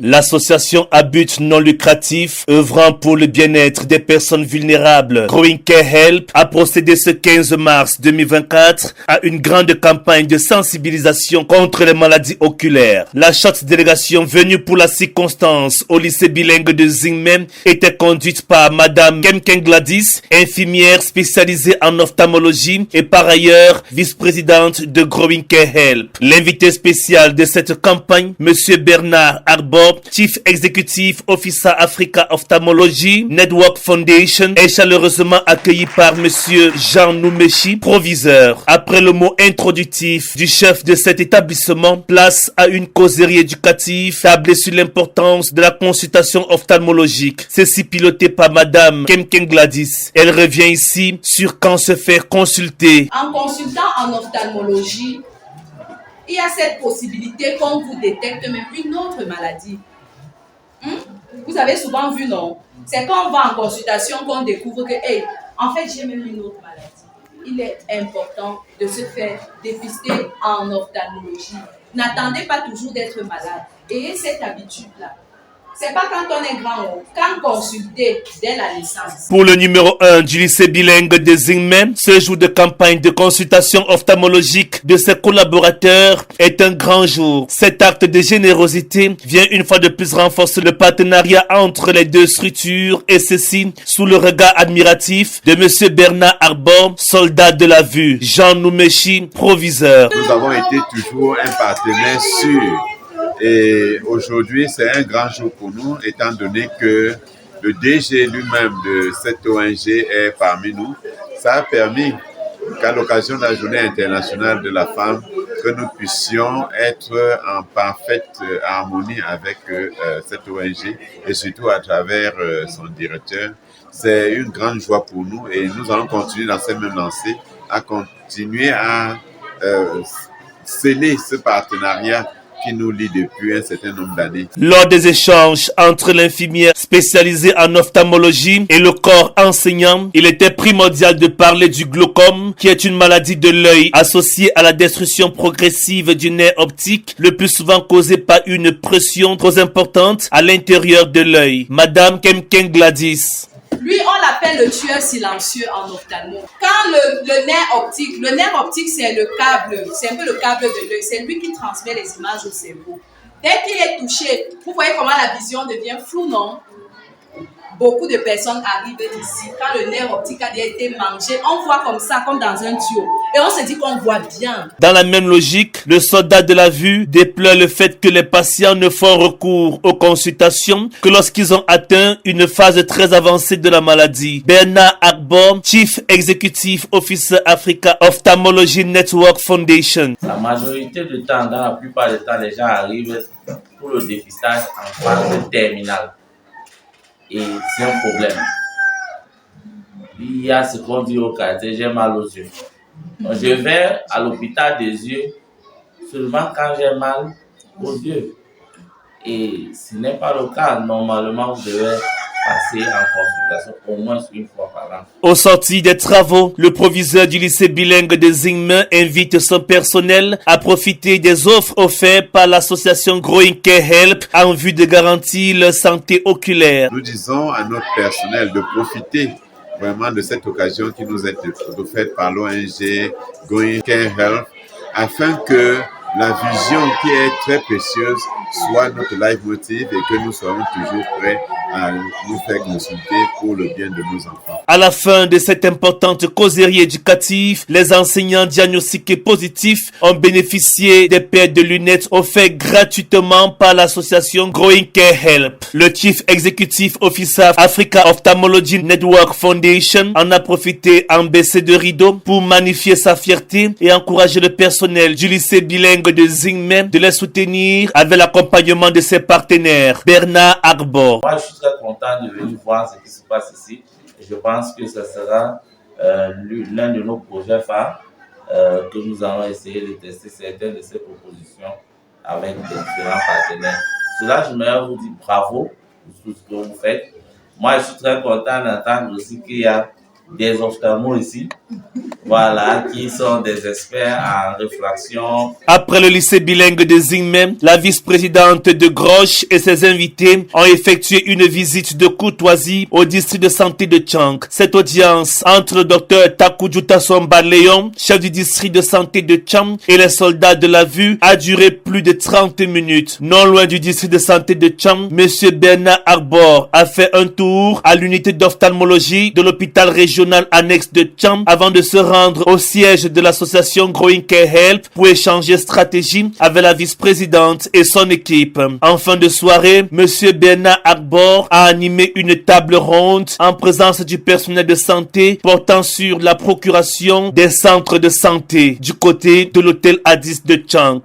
L'association à but non lucratif œuvrant pour le bien-être des personnes vulnérables, Growing Care Help, a procédé ce 15 mars 2024 à une grande campagne de sensibilisation contre les maladies oculaires. La short délégation venue pour la circonstance au lycée bilingue de Zingmen était conduite par Madame Kemken Gladys, infirmière spécialisée en ophtalmologie et par ailleurs vice-présidente de Growing Care Help. L'invité spécial de cette campagne, Monsieur Bernard Arbor, Chief Executive Officer Africa Ophthalmology Network Foundation, est chaleureusement accueilli par Monsieur Jean Noumechi, proviseur. Après le mot introductif du chef de cet établissement, place à une causerie éducative tablée sur l'importance de la consultation ophtalmologique. Ceci piloté par Madame Kemken Gladys. Elle revient ici sur quand se faire consulter. En consultant en ophtalmologie, il y a cette possibilité qu'on vous détecte même une autre maladie. Vous avez souvent vu, non? C'est quand on va en consultation qu'on découvre que, hey, en fait, j'ai même une autre maladie. Il est important de se faire dépister en ophtalmologie. N'attendez pas toujours d'être malade. Ayez cette habitude-là. C'est pas quand on est grand, quand consulter dès la naissance. Pour le numéro 1 du lycée bilingue de Zingmen, ce jour de campagne de consultation ophtalmologique de ses collaborateurs est un grand jour. Cet acte de générosité vient une fois de plus renforcer le partenariat entre les deux structures et ceci sous le regard admiratif de Monsieur Bernard Arbor, soldat de la vue, Jean Noumechi, proviseur. Nous avons été toujours un partenaire sûr. Et aujourd'hui, c'est un grand jour pour nous, étant donné que le DG lui-même de cette ONG est parmi nous. Ça a permis qu'à l'occasion de la Journée internationale de la femme, que nous puissions être en parfaite harmonie avec cette ONG et surtout à travers son directeur. C'est une grande joie pour nous et nous allons continuer dans cette même lancée à continuer à sceller ce partenariat qui nous lie depuis un certain nombre d'années. Lors des échanges entre l'infirmière spécialisée en ophtalmologie et le corps enseignant, il était primordial de parler du glaucome, qui est une maladie de l'œil associée à la destruction progressive du nerf optique, le plus souvent causée par une pression trop importante à l'intérieur de l'œil. Madame Kemken Gladys. Lui, on l'appelle le tueur silencieux en ophtalmo. Quand le nerf optique, c'est le câble, c'est un peu le câble de l'œil, c'est lui qui transmet les images au cerveau. Dès qu'il est touché, vous voyez comment la vision devient floue, non? Beaucoup de personnes arrivent ici, quand le nerf optique a été mangé, on voit comme ça, comme dans un tuyau. Et on se dit qu'on voit bien. Dans la même logique, le soldat de la vue déplore le fait que les patients ne font recours aux consultations que lorsqu'ils ont atteint une phase très avancée de la maladie. Bernard Arbor, Chief Executive Officer Africa Ophthalmology Network Foundation. La majorité du temps, dans la plupart des temps, les gens arrivent pour le dépistage en phase terminale. Et c'est un problème. Il y a ce qu'on dit au quartier, j'ai mal aux yeux. Donc, je vais à l'hôpital des yeux seulement quand j'ai mal aux yeux. Et ce n'est pas le cas. Normalement, vous devez passer en consultation au moins une fois par an. Au sorti des travaux, le proviseur du lycée bilingue de Zingmen invite son personnel à profiter des offres offertes par l'association Growing Care Help en vue de garantir leur santé oculaire. Nous disons à notre personnel de profiter vraiment de cette occasion qui nous est offerte par l'ONG Growing Care Help afin que la vision qui est très précieuse soit notre leitmotiv et que nous soyons toujours prêts à nous faire consulter pour le bien de nos enfants. À la fin de cette importante causerie éducative, les enseignants diagnostiqués positifs ont bénéficié des paires de lunettes offertes gratuitement par l'association Growing Care Help. Le Chief Executive Officer Africa Ophthalmology Network Foundation en a profité en baissé de rideau pour magnifier sa fierté et encourager le personnel du lycée bilingue de Zingmen de les soutenir avec l'accompagnement de ses partenaires. Bernard Arbor. Moi, je suis très content de venir voir ce qui se passe ici. Et je pense que ce sera l'un de nos projets phares que nous allons essayer de tester certaines de ces propositions avec différents partenaires. Cela, j'aimerais vous dire bravo pour tout ce que vous faites. Moi, je suis très content d'entendre aussi qu'il y a des ophtalmos ici. voilà, qui sont des experts en réfraction. Après le lycée bilingue de Zingmen, la vice-présidente de Grosch et ses invités ont effectué une visite de courtoisie au district de santé de Tchang. Cette audience entre le docteur Takujuta Somba Léon, chef du district de santé de Tchang, et les soldats de la vue a duré plus de 30 minutes. Non loin du district de santé de Tchang, Monsieur Bernard Arbor a fait un tour à l'unité d'ophtalmologie de l'hôpital régional annexe de Tchang avant de se rendre au siège de l'association Growing Care Help pour échanger stratégie avec la vice-présidente et son équipe. En fin de soirée, Monsieur Bernard Arbor a animé une table ronde en présence du personnel de santé portant sur la procuration des centres de santé du côté de l'hôtel Addis de Tchang.